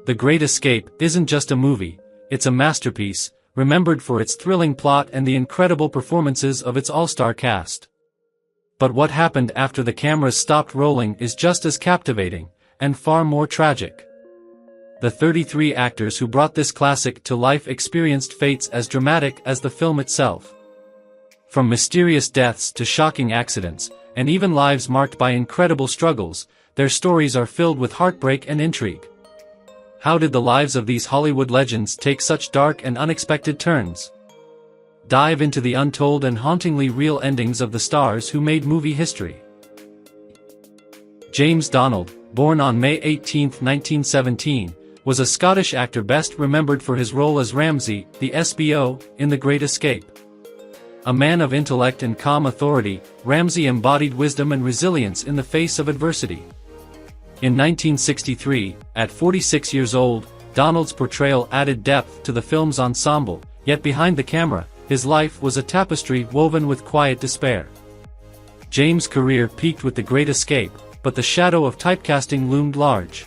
The Great Escape isn't just a movie, it's a masterpiece, remembered for its thrilling plot and the incredible performances of its all-star cast. But what happened after the cameras stopped rolling is just as captivating, and far more tragic. The 33 actors who brought this classic to life experienced fates as dramatic as the film itself. From mysterious deaths to shocking accidents, and even lives marked by incredible struggles, their stories are filled with heartbreak and intrigue. How did the lives of these Hollywood legends take such dark and unexpected turns? Dive into the untold and hauntingly real endings of the stars who made movie history. James Donald, born on May 18, 1917, was a Scottish actor best remembered for his role as Ramsay, the SBO, in The Great Escape. A man of intellect and calm authority, Ramsay embodied wisdom and resilience in the face of adversity. In 1963, at 46 years old, Donald's portrayal added depth to the film's ensemble, yet behind the camera, his life was a tapestry woven with quiet despair. James' career peaked with The Great Escape, but the shadow of typecasting loomed large.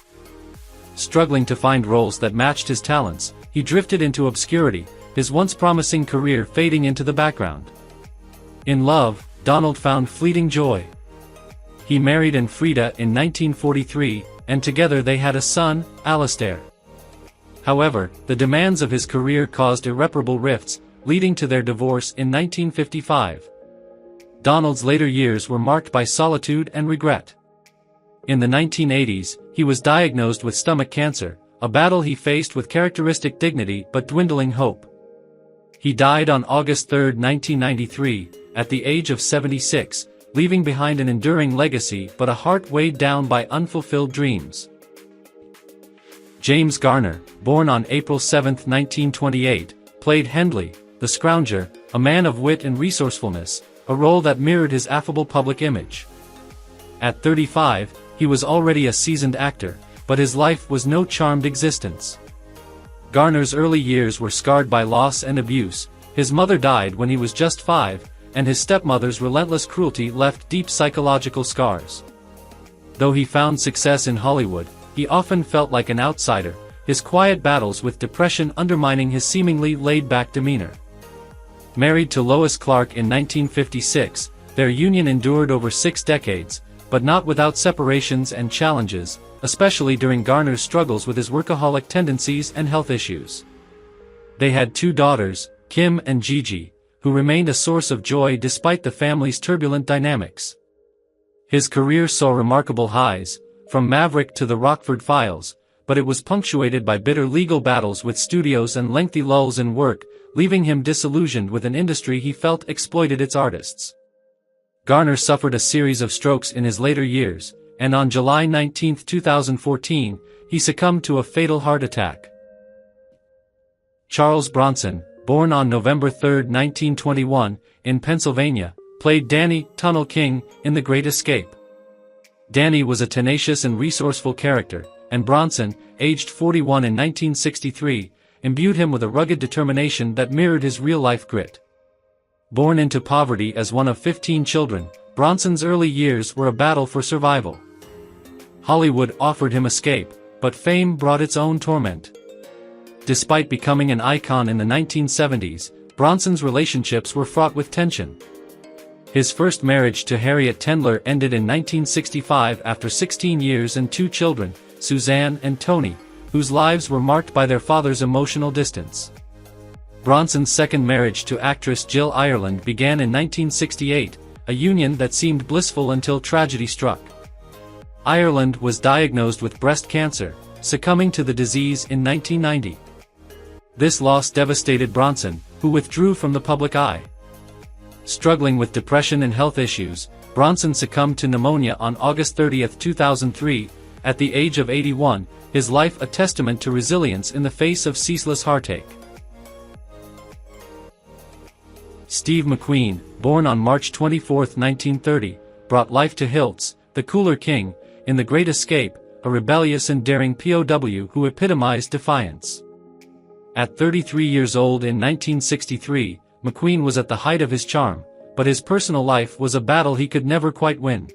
Struggling to find roles that matched his talents, he drifted into obscurity, his once promising career fading into the background. In love, Donald found fleeting joy. He married Frida in 1943, and together they had a son, Alistair. However, the demands of his career caused irreparable rifts, leading to their divorce in 1955. Donald's later years were marked by solitude and regret. In the 1980s, he was diagnosed with stomach cancer, a battle he faced with characteristic dignity but dwindling hope. He died on August 3, 1993, at the age of 76, leaving behind an enduring legacy but a heart weighed down by unfulfilled dreams. James Garner, born on April 7, 1928, played Hendley, the Scrounger, a man of wit and resourcefulness, a role that mirrored his affable public image. At 35, he was already a seasoned actor, but his life was no charmed existence. Garner's early years were scarred by loss and abuse. His mother died when he was just 5, and his stepmother's relentless cruelty left deep psychological scars. Though he found success in Hollywood, he often felt like an outsider, his quiet battles with depression undermining his seemingly laid-back demeanor. Married to Lois Clark in 1956, their union endured over 6 decades, but not without separations and challenges, especially during Garner's struggles with his workaholic tendencies and health issues. They had 2 daughters, Kim and Gigi, who remained a source of joy despite the family's turbulent dynamics. His career saw remarkable highs, from Maverick to the Rockford Files, but it was punctuated by bitter legal battles with studios and lengthy lulls in work, leaving him disillusioned with an industry he felt exploited its artists. Garner suffered a series of strokes in his later years, and on July 19, 2014, he succumbed to a fatal heart attack. Charles Bronson, born on November 3, 1921, in Pennsylvania, played Danny Tunnel King in The Great Escape. Danny was a tenacious and resourceful character, and Bronson, aged 41 in 1963, imbued him with a rugged determination that mirrored his real-life grit. Born into poverty as one of 15 children, Bronson's early years were a battle for survival. Hollywood offered him escape, but fame brought its own torment. Despite becoming an icon in the 1970s, Bronson's relationships were fraught with tension. His first marriage to Harriet Tendler ended in 1965 after 16 years and 2 children, Suzanne and Tony, whose lives were marked by their father's emotional distance. Bronson's second marriage to actress Jill Ireland began in 1968, a union that seemed blissful until tragedy struck. Ireland was diagnosed with breast cancer, succumbing to the disease in 1990. This loss devastated Bronson, who withdrew from the public eye. Struggling with depression and health issues, Bronson succumbed to pneumonia on August 30, 2003, at the age of 81, his life a testament to resilience in the face of ceaseless heartache. Steve McQueen, born on March 24, 1930, brought life to Hiltz, the Cooler King, in The Great Escape, a rebellious and daring POW who epitomized defiance. At 33 years old in 1963, McQueen was at the height of his charm, but his personal life was a battle he could never quite win.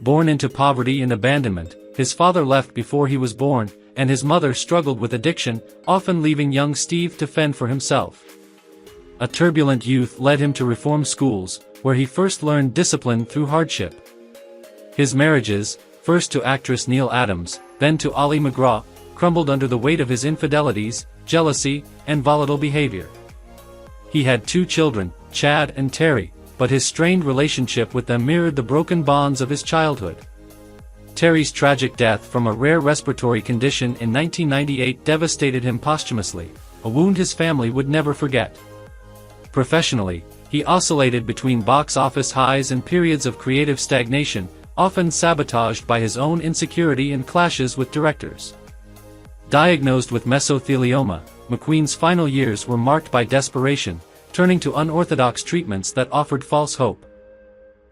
Born into poverty and abandonment, his father left before he was born, and his mother struggled with addiction, often leaving young Steve to fend for himself. A turbulent youth led him to reform schools, where he first learned discipline through hardship. His marriages, first to actress Neil Adams, then to Ollie McGraw, crumbled under the weight of his infidelities, jealousy, and volatile behavior. He had 2 children, Chad and Terry, but his strained relationship with them mirrored the broken bonds of his childhood. Terry's tragic death from a rare respiratory condition in 1998 devastated him posthumously, a wound his family would never forget. Professionally, he oscillated between box office highs and periods of creative stagnation, often sabotaged by his own insecurity and clashes with directors. Diagnosed with mesothelioma, McQueen's final years were marked by desperation, turning to unorthodox treatments that offered false hope.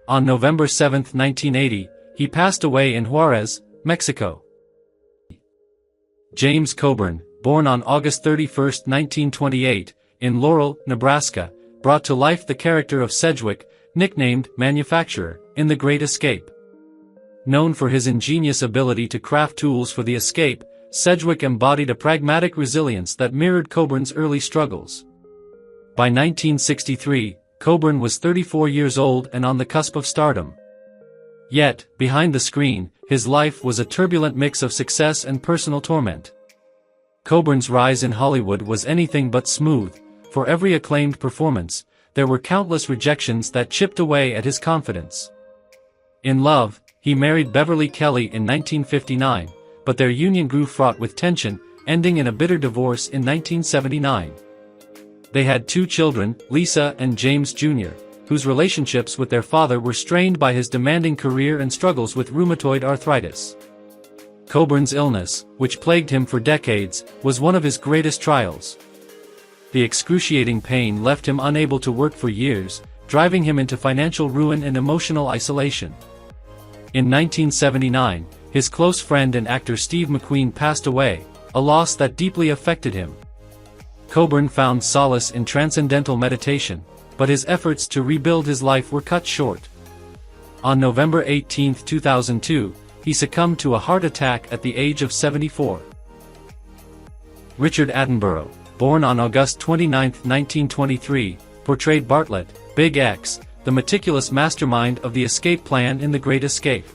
On November 7, 1980, he passed away in Juarez, Mexico. James Coburn, born on August 31, 1928, in Laurel, Nebraska, brought to life the character of Sedgwick, nicknamed Manufacturer, in The Great Escape. Known for his ingenious ability to craft tools for the escape, Sedgwick embodied a pragmatic resilience that mirrored Coburn's early struggles. By 1963, Coburn was 34 years old and on the cusp of stardom. Yet, behind the screen, his life was a turbulent mix of success and personal torment. Coburn's rise in Hollywood was anything but smooth. For every acclaimed performance, there were countless rejections that chipped away at his confidence. In love, he married Beverly Kelly in 1959, but their union grew fraught with tension, ending in a bitter divorce in 1979. They had 2 children, Lisa and James Jr., whose relationships with their father were strained by his demanding career and struggles with rheumatoid arthritis. Coburn's illness, which plagued him for decades, was one of his greatest trials. The excruciating pain left him unable to work for years, driving him into financial ruin and emotional isolation. In 1979, his close friend and actor Steve McQueen passed away, a loss that deeply affected him. Coburn found solace in transcendental meditation, but his efforts to rebuild his life were cut short. On November 18, 2002, he succumbed to a heart attack at the age of 74. Richard Attenborough, born on August 29, 1923, portrayed Bartlett, Big X, the meticulous mastermind of the escape plan in The Great Escape.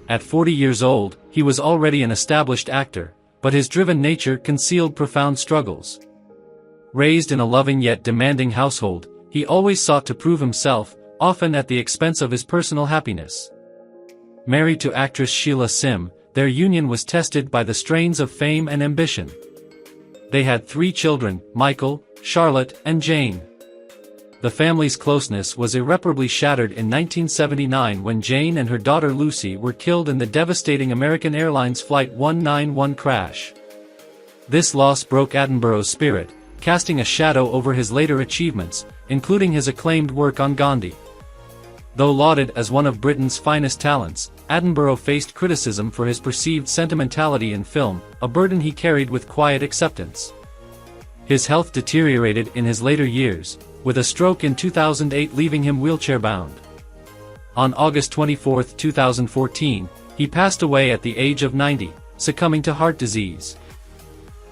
At 40 years old, he was already an established actor, but his driven nature concealed profound struggles. Raised in a loving yet demanding household, he always sought to prove himself, often at the expense of his personal happiness. Married to actress Sheila Sim, their union was tested by the strains of fame and ambition. They had 3 children, Michael, Charlotte, and Jane. The family's closeness was irreparably shattered in 1979 when Jane and her daughter Lucy were killed in the devastating American Airlines Flight 191 crash. This loss broke Attenborough's spirit, casting a shadow over his later achievements, including his acclaimed work on Gandhi. Though lauded as one of Britain's finest talents, Attenborough faced criticism for his perceived sentimentality in film, a burden he carried with quiet acceptance. His health deteriorated in his later years, with a stroke in 2008 leaving him wheelchair-bound. On August 24, 2014, he passed away at the age of 90, succumbing to heart disease.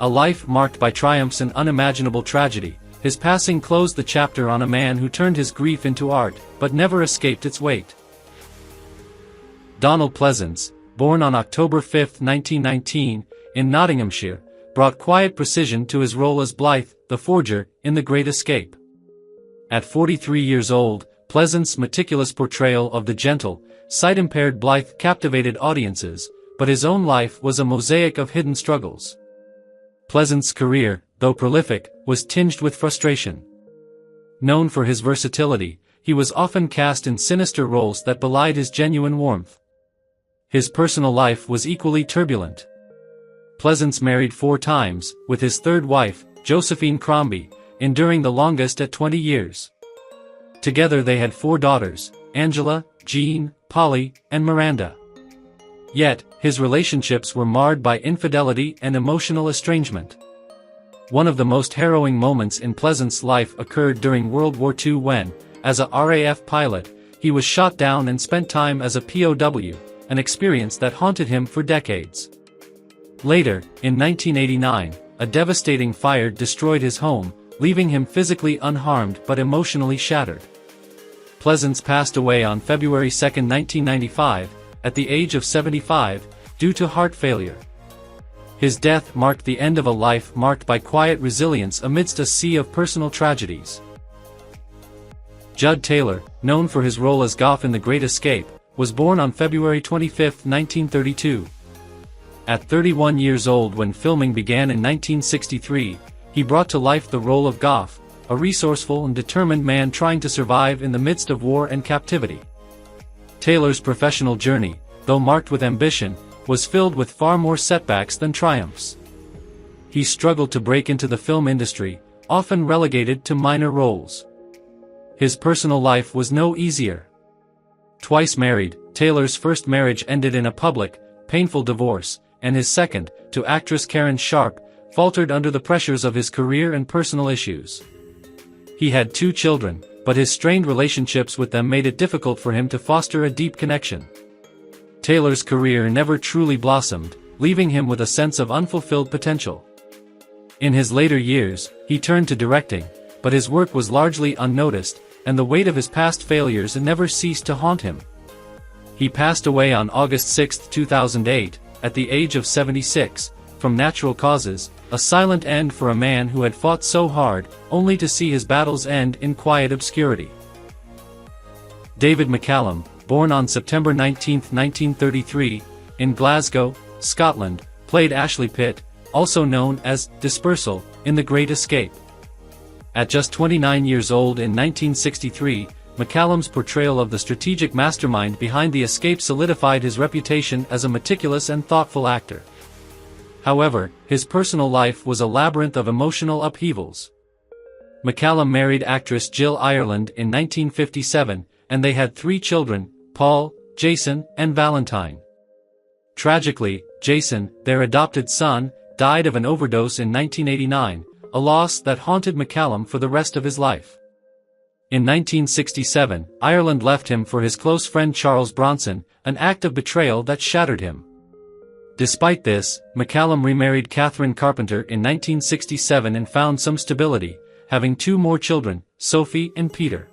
A life marked by triumphs and unimaginable tragedy, his passing closed the chapter on a man who turned his grief into art, but never escaped its weight. Donald Pleasence, born on October 5, 1919, in Nottinghamshire, brought quiet precision to his role as Blythe, the forger, in The Great Escape. At 43 years old, Pleasence's meticulous portrayal of the gentle, sight-impaired Blythe captivated audiences, but his own life was a mosaic of hidden struggles. Pleasence's career, though prolific, was tinged with frustration. Known for his versatility, he was often cast in sinister roles that belied his genuine warmth. His personal life was equally turbulent. Pleasence married 4 times, with his third wife, Josephine Crombie, enduring the longest at 20 years. Together they had 4 daughters, Angela, Jean, Polly, and Miranda. Yet, his relationships were marred by infidelity and emotional estrangement. One of the most harrowing moments in Pleasence's life occurred during World War II when, as a RAF pilot, he was shot down and spent time as a POW, an experience that haunted him for decades. Later, in 1989, a devastating fire destroyed his home, leaving him physically unharmed but emotionally shattered. Pleasence passed away on February 2, 1995, at the age of 75, due to heart failure. His death marked the end of a life marked by quiet resilience amidst a sea of personal tragedies. Jud Taylor, known for his role as Garf in The Great Escape, was born on February 25, 1932. At 31 years old when filming began in 1963, he brought to life the role of Garf, a resourceful and determined man trying to survive in the midst of war and captivity. Taylor's professional journey, though marked with ambition, was filled with far more setbacks than triumphs. He struggled to break into the film industry, often relegated to minor roles. His personal life was no easier. Twice married, Taylor's first marriage ended in a public, painful divorce, and his second, to actress Karen Sharp, faltered under the pressures of his career and personal issues. He had 2 children, but his strained relationships with them made it difficult for him to foster a deep connection. Taylor's career never truly blossomed, leaving him with a sense of unfulfilled potential. In his later years, he turned to directing, but his work was largely unnoticed, and the weight of his past failures never ceased to haunt him. He passed away on August 6, 2008, at the age of 76, from natural causes, a silent end for a man who had fought so hard, only to see his battles end in quiet obscurity. David McCallum, born on September 19, 1933, in Glasgow, Scotland, played Ashley Pitt, also known as Dispersal, in The Great Escape. At just 29 years old in 1963, McCallum's portrayal of the strategic mastermind behind the escape solidified his reputation as a meticulous and thoughtful actor. However, his personal life was a labyrinth of emotional upheavals. McCallum married actress Jill Ireland in 1957, and they had 3 children, Paul, Jason, and Valentine. Tragically, Jason, their adopted son, died of an overdose in 1989, a loss that haunted McCallum for the rest of his life. In 1967, Ireland left him for his close friend Charles Bronson, an act of betrayal that shattered him. Despite this, McCallum remarried Catherine Carpenter in 1967 and found some stability, having 2 more children, Sophie and Peter.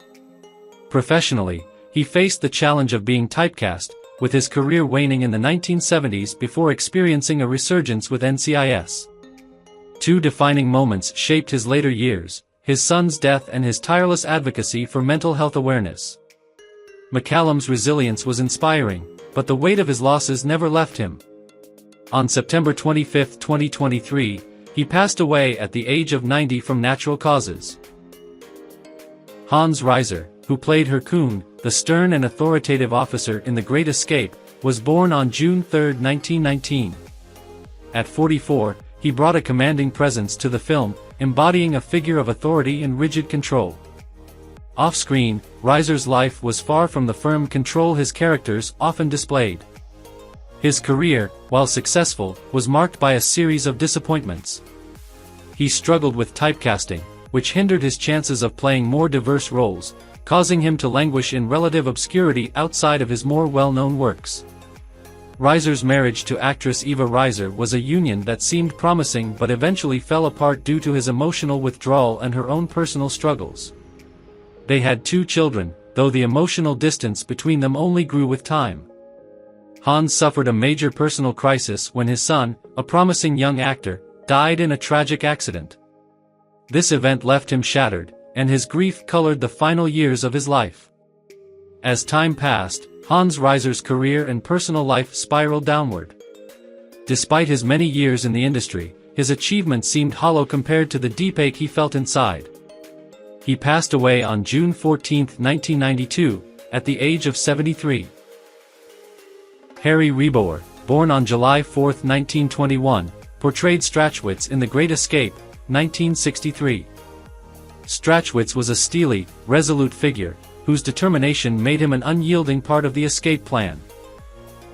Professionally, he faced the challenge of being typecast, with his career waning in the 1970s before experiencing a resurgence with NCIS. 2 defining moments shaped his later years, his son's death and his tireless advocacy for mental health awareness. McCallum's resilience was inspiring, but the weight of his losses never left him. On September 25, 2023, he passed away at the age of 90 from natural causes. Heinz Reiser, who played Hercule, the stern and authoritative officer in The Great Escape, was born on June 3, 1919. At 44, he brought a commanding presence to the film, embodying a figure of authority and rigid control. Off-screen, Reiser's life was far from the firm control his characters often displayed. His career, while successful, was marked by a series of disappointments. He struggled with typecasting, which hindered his chances of playing more diverse roles, causing him to languish in relative obscurity outside of his more well-known works. Reiser's marriage to actress Eva Reiser was a union that seemed promising but eventually fell apart due to his emotional withdrawal and her own personal struggles. They had 2 children, though the emotional distance between them only grew with time. Heinz suffered a major personal crisis when his son, a promising young actor, died in a tragic accident. This event left him shattered, and his grief colored the final years of his life. As time passed, Heinz Reiser's career and personal life spiraled downward. Despite his many years in the industry, his achievements seemed hollow compared to the deep ache he felt inside. He passed away on June 14, 1992, at the age of 73. Harry Riebauer, born on July 4, 1921, portrayed Strachwitz in The Great Escape, 1963. Strachwitz was a steely, resolute figure, whose determination made him an unyielding part of the escape plan.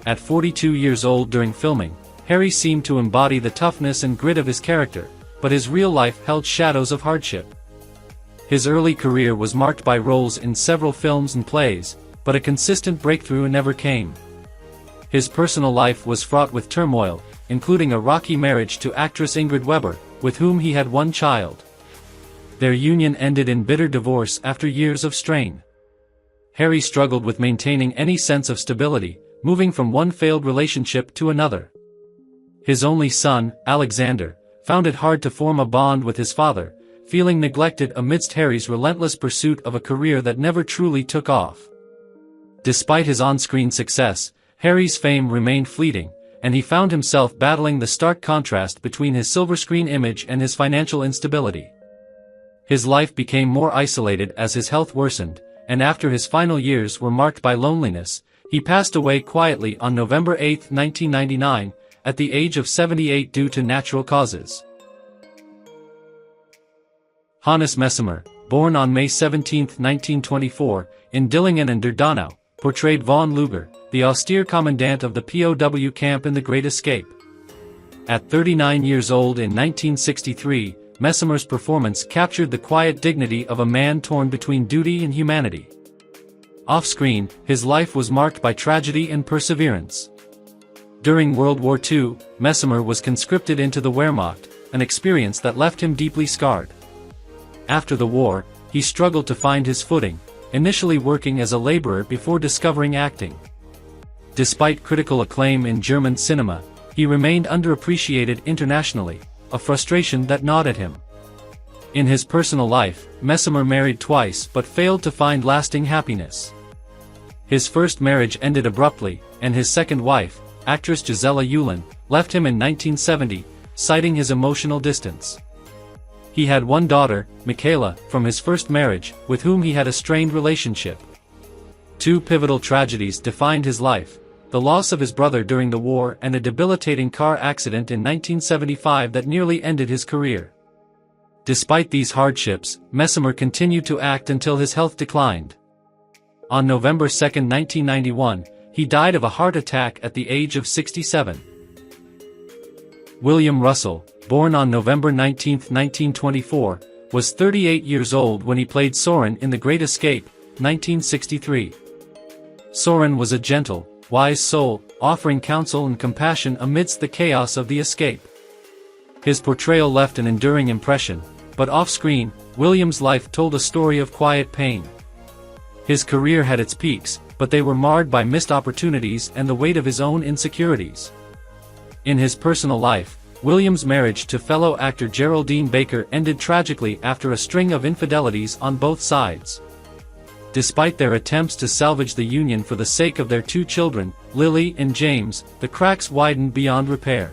At 42 years old during filming, Harry seemed to embody the toughness and grit of his character, but his real life held shadows of hardship. His early career was marked by roles in several films and plays, but a consistent breakthrough never came. His personal life was fraught with turmoil, including a rocky marriage to actress Ingrid Weber, with whom he had one child. Their union ended in bitter divorce after years of strain. Harry struggled with maintaining any sense of stability, moving from one failed relationship to another. His only son, Alexander, found it hard to form a bond with his father, feeling neglected amidst Harry's relentless pursuit of a career that never truly took off. Despite his on-screen success, Harry's fame remained fleeting, and he found himself battling the stark contrast between his silver-screen image and his financial instability. His life became more isolated as his health worsened, and after his final years were marked by loneliness, he passed away quietly on November 8, 1999, at the age of 78 due to natural causes. Hannes Messemer, born on May 17, 1924, in Dillingen an der Donau, portrayed von Luger, the austere commandant of the POW camp in The Great Escape. At 39 years old in 1963, Messemer's performance captured the quiet dignity of a man torn between duty and humanity. Off-screen, his life was marked by tragedy and perseverance. During World War II, Messemer was conscripted into the Wehrmacht, an experience that left him deeply scarred. After the war, he struggled to find his footing, initially working as a laborer before discovering acting. Despite critical acclaim in German cinema, he remained underappreciated internationally, a frustration that gnawed at him. In his personal life, Messemer married twice but failed to find lasting happiness. His first marriage ended abruptly, and his second wife, actress Gisela Yulin, left him in 1970, citing his emotional distance. He had one daughter, Mikell, from his first marriage, with whom he had a strained relationship. Two pivotal tragedies defined his life: the loss of his brother during the war and a debilitating car accident in 1975 that nearly ended his career. Despite these hardships, Messemer continued to act until his health declined. On November 2, 1991, he died of a heart attack at the age of 67. William Russell, born on November 19, 1924, was 38 years old when he played Soren in The Great Escape, 1963. Soren was a gentle, wise soul, offering counsel and compassion amidst the chaos of the escape. His portrayal left an enduring impression, but off-screen, William's life told a story of quiet pain. His career had its peaks, but they were marred by missed opportunities and the weight of his own insecurities. In his personal life, William's marriage to fellow actor Geraldine Baker ended tragically after a string of infidelities on both sides. Despite their attempts to salvage the union for the sake of their two children, Lily and James, the cracks widened beyond repair.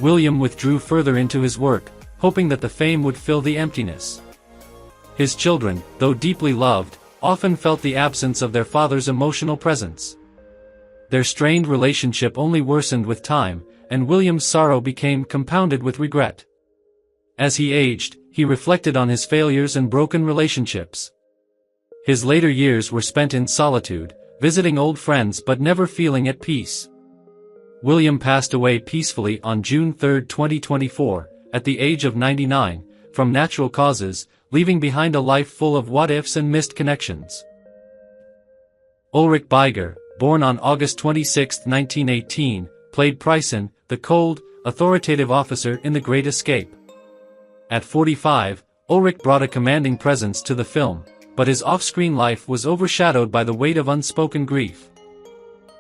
William withdrew further into his work, hoping that the fame would fill the emptiness. His children, though deeply loved, often felt the absence of their father's emotional presence. Their strained relationship only worsened with time, and William's sorrow became compounded with regret. As he aged, he reflected on his failures and broken relationships. His later years were spent in solitude, visiting old friends but never feeling at peace. William passed away peacefully on June 3, 2024, at the age of 99, from natural causes, leaving behind a life full of what-ifs and missed connections. Ulrich Beiger, born on August 26, 1918, played Pleasence, the cold, authoritative officer in The Great Escape. At 45, Ulrich brought a commanding presence to the film, but his off-screen life was overshadowed by the weight of unspoken grief.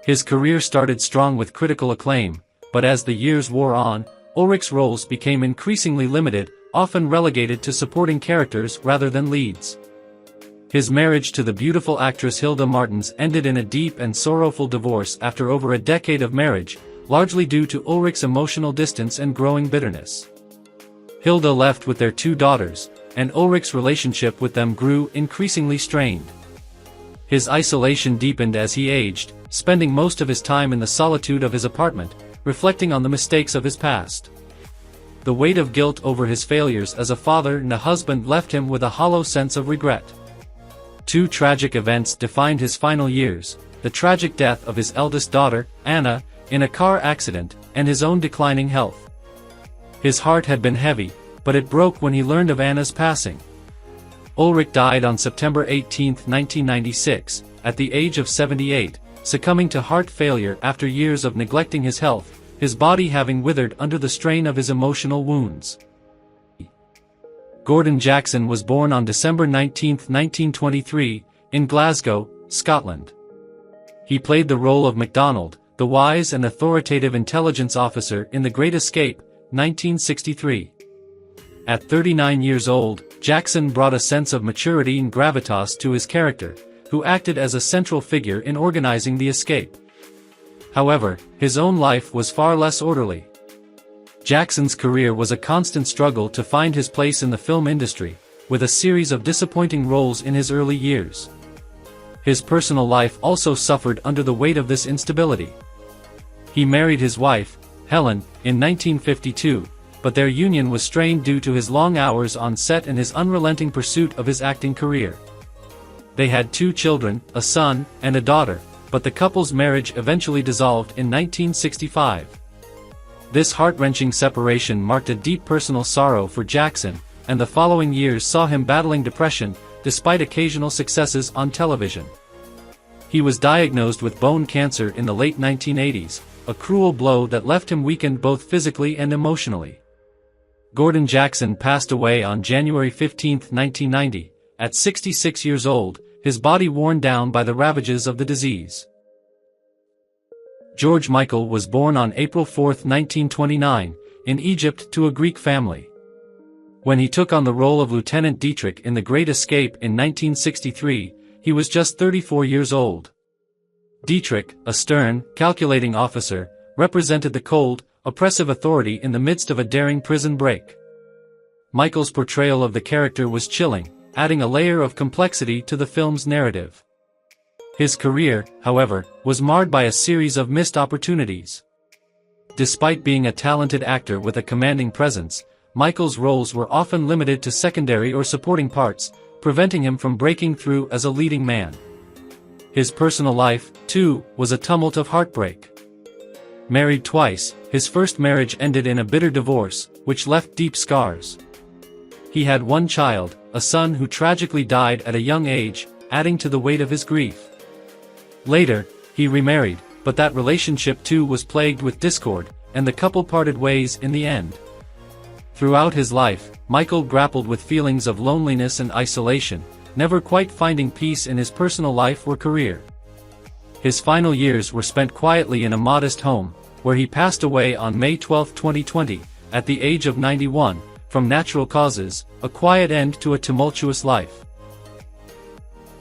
His career started strong with critical acclaim, but as the years wore on, Ulrich's roles became increasingly limited, often relegated to supporting characters rather than leads. His marriage to the beautiful actress Hilda Martens ended in a deep and sorrowful divorce after over a decade of marriage, largely due to Ulrich's emotional distance and growing bitterness. Hilda left with their two daughters, and Ulrich's relationship with them grew increasingly strained. His isolation deepened as he aged, spending most of his time in the solitude of his apartment, reflecting on the mistakes of his past. The weight of guilt over his failures as a father and a husband left him with a hollow sense of regret. Two tragic events defined his final years: the tragic death of his eldest daughter, Anna, in a car accident, and his own declining health. His heart had been heavy, but it broke when he learned of Anna's passing. Ulrich died on September 18, 1996, at the age of 78, succumbing to heart failure after years of neglecting his health, his body having withered under the strain of his emotional wounds. Gordon Jackson was born on December 19, 1923, in Glasgow, Scotland. He played the role of MacDonald, the wise and authoritative intelligence officer in The Great Escape, 1963. At 39 years old, Jackson brought a sense of maturity and gravitas to his character, who acted as a central figure in organizing the escape. However, his own life was far less orderly. Jackson's career was a constant struggle to find his place in the film industry, with a series of disappointing roles in his early years. His personal life also suffered under the weight of this instability. He married his wife, Helen, in 1952, but their union was strained due to his long hours on set and his unrelenting pursuit of his acting career. They had 2 children, a son and a daughter, but the couple's marriage eventually dissolved in 1965. This heart-wrenching separation marked a deep personal sorrow for Jackson, and the following years saw him battling depression, despite occasional successes on television. He was diagnosed with bone cancer in the late 1980s, a cruel blow that left him weakened both physically and emotionally. Gordon Jackson passed away on January 15, 1990, at 66 years old, his body worn down by the ravages of the disease. George Mikell was born on April 4, 1929, in Egypt to a Greek family. When he took on the role of Lieutenant Dietrich in The Great Escape in 1963, he was just 34 years old. Dietrich, a stern, calculating officer, represented the cold, oppressive authority in the midst of a daring prison break. Mikell's portrayal of the character was chilling, adding a layer of complexity to the film's narrative. His career, however, was marred by a series of missed opportunities. Despite being a talented actor with a commanding presence, Mikell's roles were often limited to secondary or supporting parts, preventing him from breaking through as a leading man. His personal life, too, was a tumult of heartbreak. Married twice, his first marriage ended in a bitter divorce, which left deep scars. He had 1 child, a son who tragically died at a young age, adding to the weight of his grief. Later, he remarried, but that relationship too was plagued with discord, and the couple parted ways in the end. Throughout his life, Mikell grappled with feelings of loneliness and isolation, never quite finding peace in his personal life or career. His final years were spent quietly in a modest home, where he passed away on May 12, 2020, at the age of 91, from natural causes, a quiet end to a tumultuous life.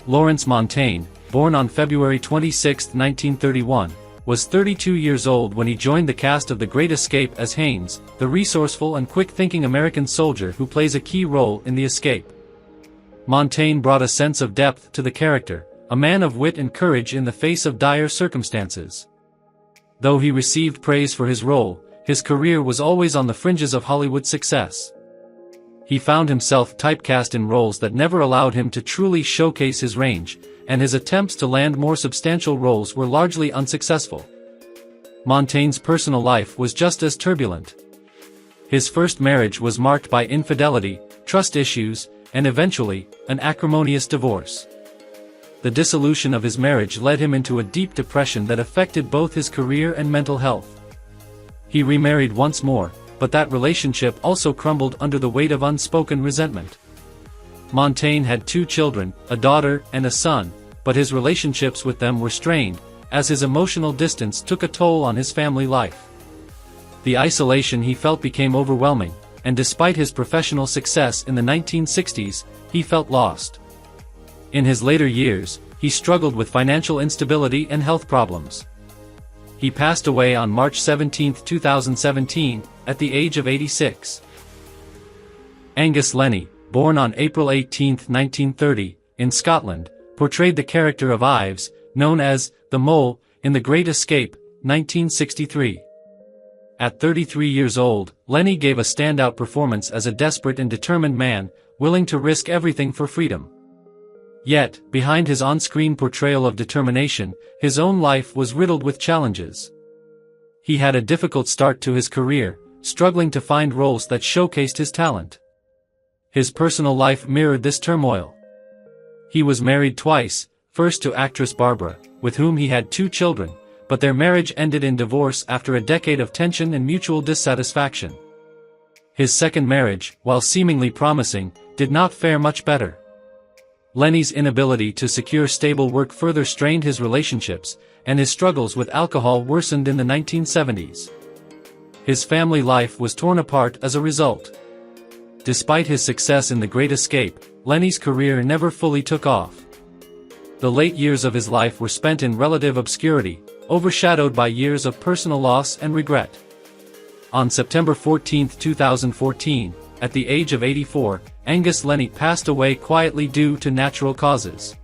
Lawrence Montaine, born on February 26, 1931, was 32 years old when he joined the cast of The Great Escape as Heinz, the resourceful and quick-thinking American soldier who plays a key role in the escape. Montaine brought a sense of depth to the character, a man of wit and courage in the face of dire circumstances. Though he received praise for his role, his career was always on the fringes of Hollywood success. He found himself typecast in roles that never allowed him to truly showcase his range, and his attempts to land more substantial roles were largely unsuccessful. Montaine's personal life was just as turbulent. His first marriage was marked by infidelity, trust issues, and eventually, an acrimonious divorce. The dissolution of his marriage led him into a deep depression that affected both his career and mental health. He remarried once more, but that relationship also crumbled under the weight of unspoken resentment. Montaine had 2 children, a daughter and a son, but his relationships with them were strained, as his emotional distance took a toll on his family life. The isolation he felt became overwhelming, and despite his professional success in the 1960s, he felt lost. In his later years, he struggled with financial instability and health problems. He passed away on March 17, 2017, at the age of 86. Angus Lennie, born on April 18, 1930, in Scotland, portrayed the character of Ives, known as the Mole, in The Great Escape, 1963. At 33 years old, Lennie gave a standout performance as a desperate and determined man, willing to risk everything for freedom. Yet, behind his on-screen portrayal of determination, his own life was riddled with challenges. He had a difficult start to his career, struggling to find roles that showcased his talent. His personal life mirrored this turmoil. He was married twice, first to actress Barbara, with whom he had 2 children, but their marriage ended in divorce after a decade of tension and mutual dissatisfaction. His second marriage, while seemingly promising, did not fare much better. Lennie's inability to secure stable work further strained his relationships, and his struggles with alcohol worsened in the 1970s. His family life was torn apart as a result. Despite his success in The Great Escape, Lennie's career never fully took off. The late years of his life were spent in relative obscurity, overshadowed by years of personal loss and regret. On September 14, 2014, at the age of 84, Angus Lennie passed away quietly due to natural causes.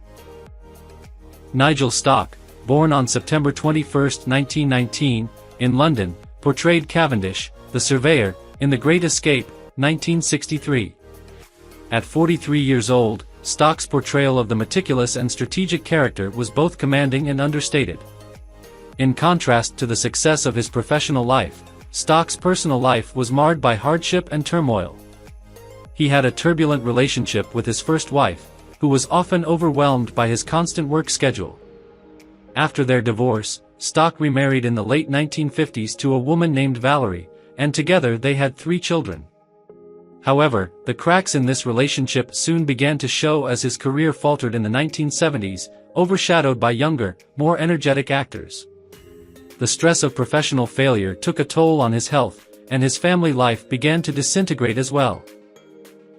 Nigel Stock, born on September 21, 1919, in London, portrayed Cavendish, the surveyor, in The Great Escape, 1963. At 43 years old, Stock's portrayal of the meticulous and strategic character was both commanding and understated. In contrast to the success of his professional life, Stock's personal life was marred by hardship and turmoil. He had a turbulent relationship with his first wife, who was often overwhelmed by his constant work schedule. After their divorce, Stock remarried in the late 1950s to a woman named Valerie, and together they had 3 children. However, the cracks in this relationship soon began to show as his career faltered in the 1970s, overshadowed by younger, more energetic actors. The stress of professional failure took a toll on his health, and his family life began to disintegrate as well.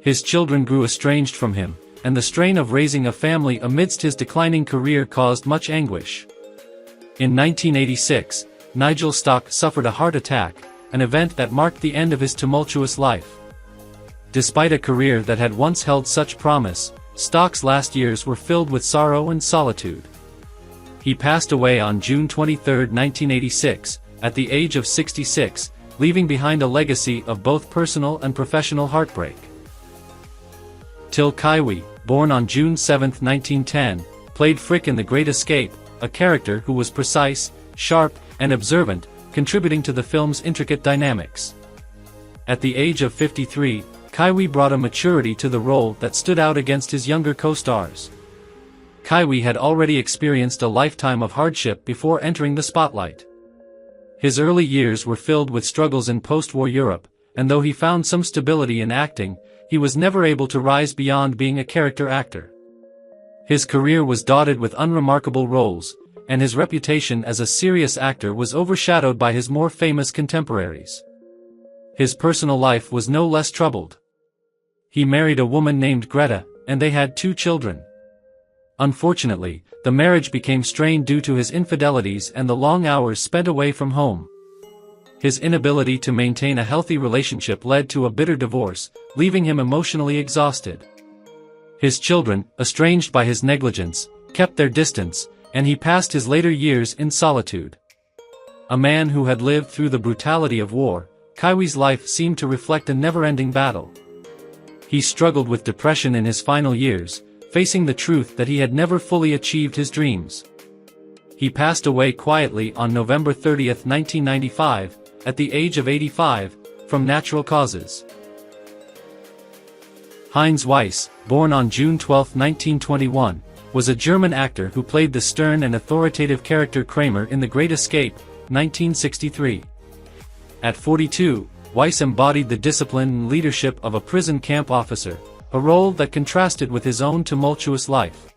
His children grew estranged from him, and the strain of raising a family amidst his declining career caused much anguish. In 1986, Nigel Stock suffered a heart attack, an event that marked the end of his tumultuous life. Despite a career that had once held such promise, Stock's last years were filled with sorrow and solitude. He passed away on June 23, 1986, at the age of 66, leaving behind a legacy of both personal and professional heartbreak. Til Kiwe, born on June 7, 1910, played Frick in The Great Escape, a character who was precise, sharp, and observant, contributing to the film's intricate dynamics. At the age of 53, Kiwe brought a maturity to the role that stood out against his younger co-stars. Kiwe had already experienced a lifetime of hardship before entering the spotlight. His early years were filled with struggles in post-war Europe, and though he found some stability in acting, he was never able to rise beyond being a character actor. His career was dotted with unremarkable roles, and his reputation as a serious actor was overshadowed by his more famous contemporaries. His personal life was no less troubled. He married a woman named Greta, and they had 2 children. Unfortunately, the marriage became strained due to his infidelities and the long hours spent away from home. His inability to maintain a healthy relationship led to a bitter divorce, leaving him emotionally exhausted. His children, estranged by his negligence, kept their distance, and he passed his later years in solitude. A man who had lived through the brutality of war, Kiwe's life seemed to reflect a never-ending battle. He struggled with depression in his final years, facing the truth that he had never fully achieved his dreams. He passed away quietly on November 30, 1995, at the age of 85, from natural causes. Heinz Weiss, born on June 12, 1921, was a German actor who played the stern and authoritative character Kramer in The Great Escape, 1963. At 42, Weiss embodied the discipline and leadership of a prison camp officer, a role that contrasted with his own tumultuous life.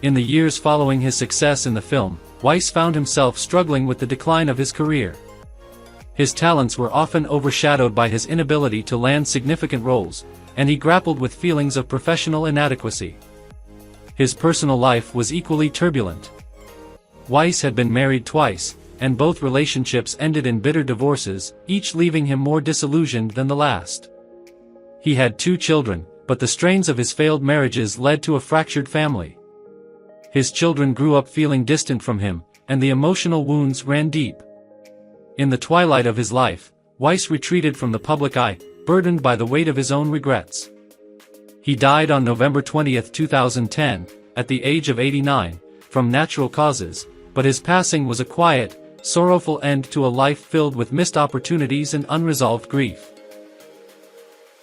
In the years following his success in the film, Weiss found himself struggling with the decline of his career. His talents were often overshadowed by his inability to land significant roles, and he grappled with feelings of professional inadequacy. His personal life was equally turbulent. Weiss had been married twice, and both relationships ended in bitter divorces, each leaving him more disillusioned than the last. He had 2 children, but the strains of his failed marriages led to a fractured family. His children grew up feeling distant from him, and the emotional wounds ran deep. In the twilight of his life, Weiss retreated from the public eye, burdened by the weight of his own regrets. He died on November 20, 2010, at the age of 89, from natural causes, but his passing was a quiet, sorrowful end to a life filled with missed opportunities and unresolved grief.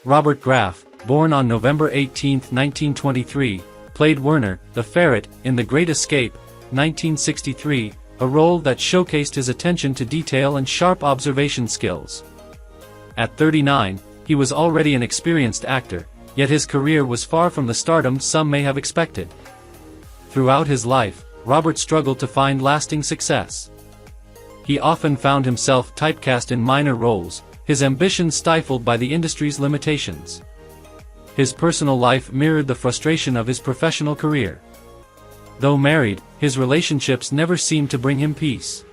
Robert Graf, born on November 18, 1923, played Werner, the ferret, in The Great Escape, 1963, a role that showcased his attention to detail and sharp observation skills. At 39, he was already an experienced actor, yet his career was far from the stardom some may have expected. Throughout his life, Robert struggled to find lasting success. He often found himself typecast in minor roles, his ambition stifled by the industry's limitations. His personal life mirrored the frustration of his professional career. Though married, his relationships never seemed to bring him peace.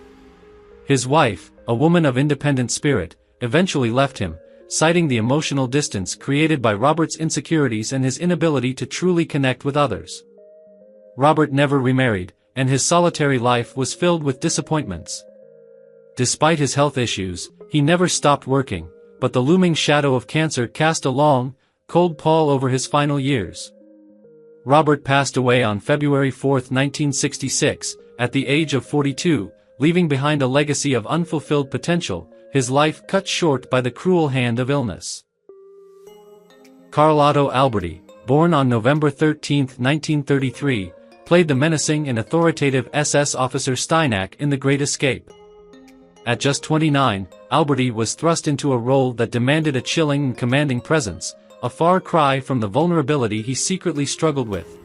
His wife, a woman of independent spirit, eventually left him, citing the emotional distance created by Robert's insecurities and his inability to truly connect with others. Robert never remarried, and his solitary life was filled with disappointments. Despite his health issues, he never stopped working, but the looming shadow of cancer cast a long, cold pall over his final years. Robert passed away on February 4, 1966, at the age of 42, leaving behind a legacy of unfulfilled potential, his life cut short by the cruel hand of illness. Karl-Otto Alberty, born on November 13, 1933, played the menacing and authoritative SS officer Steinach in The Great Escape. At just 29, Alberty was thrust into a role that demanded a chilling and commanding presence, a far cry from the vulnerability he secretly struggled with.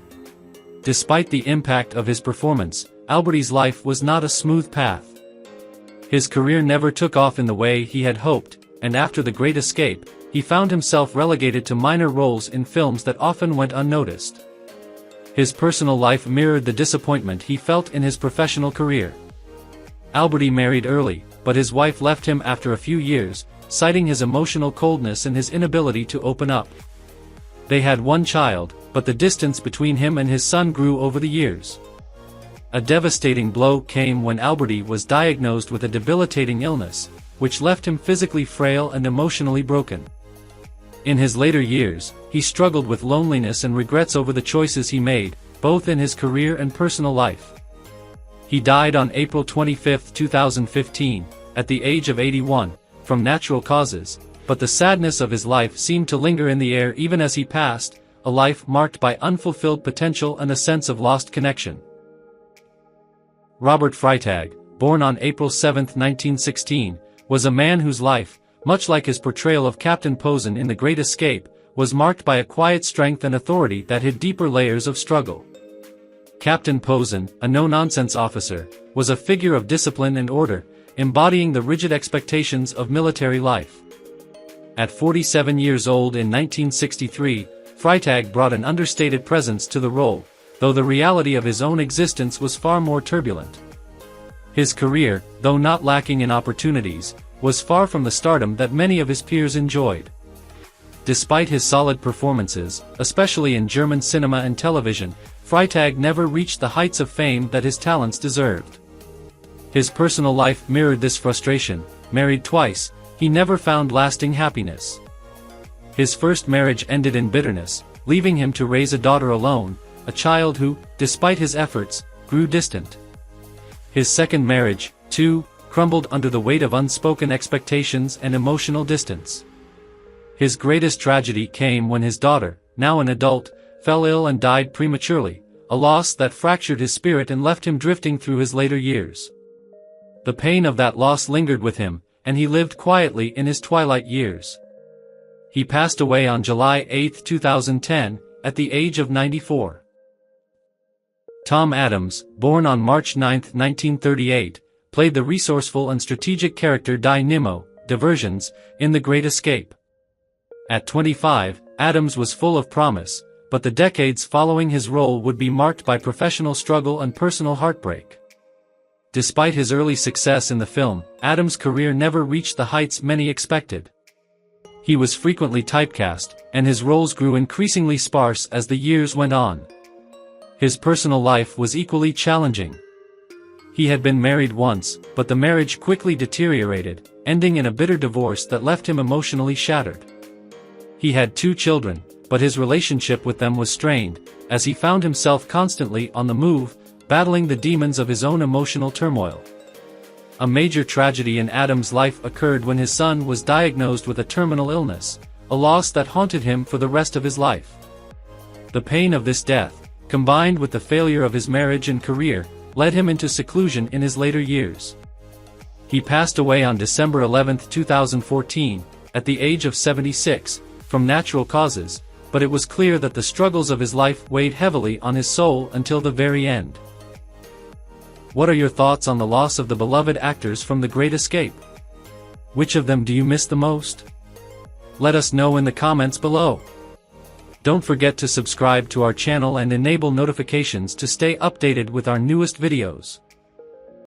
Despite the impact of his performance, Alberty's life was not a smooth path. His career never took off in the way he had hoped, and after The Great Escape, he found himself relegated to minor roles in films that often went unnoticed. His personal life mirrored the disappointment he felt in his professional career. Alberty married early, but his wife left him after a few years, citing his emotional coldness and his inability to open up. They had one child, but the distance between him and his son grew over the years. A devastating blow came when Alberty was diagnosed with a debilitating illness, which left him physically frail and emotionally broken. In his later years, he struggled with loneliness and regrets over the choices he made, both in his career and personal life. He died on April 25, 2015, at the age of 81, from natural causes, but the sadness of his life seemed to linger in the air even as he passed, a life marked by unfulfilled potential and a sense of lost connection. Robert Freitag, born on April 7, 1916, was a man whose life, much like his portrayal of Captain Posen in The Great Escape, was marked by a quiet strength and authority that hid deeper layers of struggle. Captain Posen, a no-nonsense officer, was a figure of discipline and order, embodying the rigid expectations of military life. At 47 years old in 1963, Freitag brought an understated presence to the role, though the reality of his own existence was far more turbulent. His career, though not lacking in opportunities, was far from the stardom that many of his peers enjoyed. Despite his solid performances, especially in German cinema and television, Freitag never reached the heights of fame that his talents deserved. His personal life mirrored this frustration. Married twice, he never found lasting happiness. His first marriage ended in bitterness, leaving him to raise a daughter alone, a child who, despite his efforts, grew distant. His second marriage, too, crumbled under the weight of unspoken expectations and emotional distance. His greatest tragedy came when his daughter, now an adult, fell ill and died prematurely, a loss that fractured his spirit and left him drifting through his later years. The pain of that loss lingered with him, and he lived quietly in his twilight years. He passed away on July 8, 2010, at the age of 94. Tom Adams, born on March 9, 1938, played the resourceful and strategic character Di Nimmo, Diversions, in The Great Escape. At 25, Adams was full of promise, but the decades following his role would be marked by professional struggle and personal heartbreak. Despite his early success in the film, Adams' career never reached the heights many expected. He was frequently typecast, and his roles grew increasingly sparse as the years went on. His personal life was equally challenging. He had been married once, but the marriage quickly deteriorated, ending in a bitter divorce that left him emotionally shattered. He had 2 children, but his relationship with them was strained, as he found himself constantly on the move, battling the demons of his own emotional turmoil. A major tragedy in Adams' life occurred when his son was diagnosed with a terminal illness, a loss that haunted him for the rest of his life. The pain of this death, combined with the failure of his marriage and career, led him into seclusion in his later years. He passed away on December 11, 2014, at the age of 76, from natural causes, but it was clear that the struggles of his life weighed heavily on his soul until the very end. What are your thoughts on the loss of the beloved actors from The Great Escape? Which of them do you miss the most? Let us know in the comments below. Don't forget to subscribe to our channel and enable notifications to stay updated with our newest videos.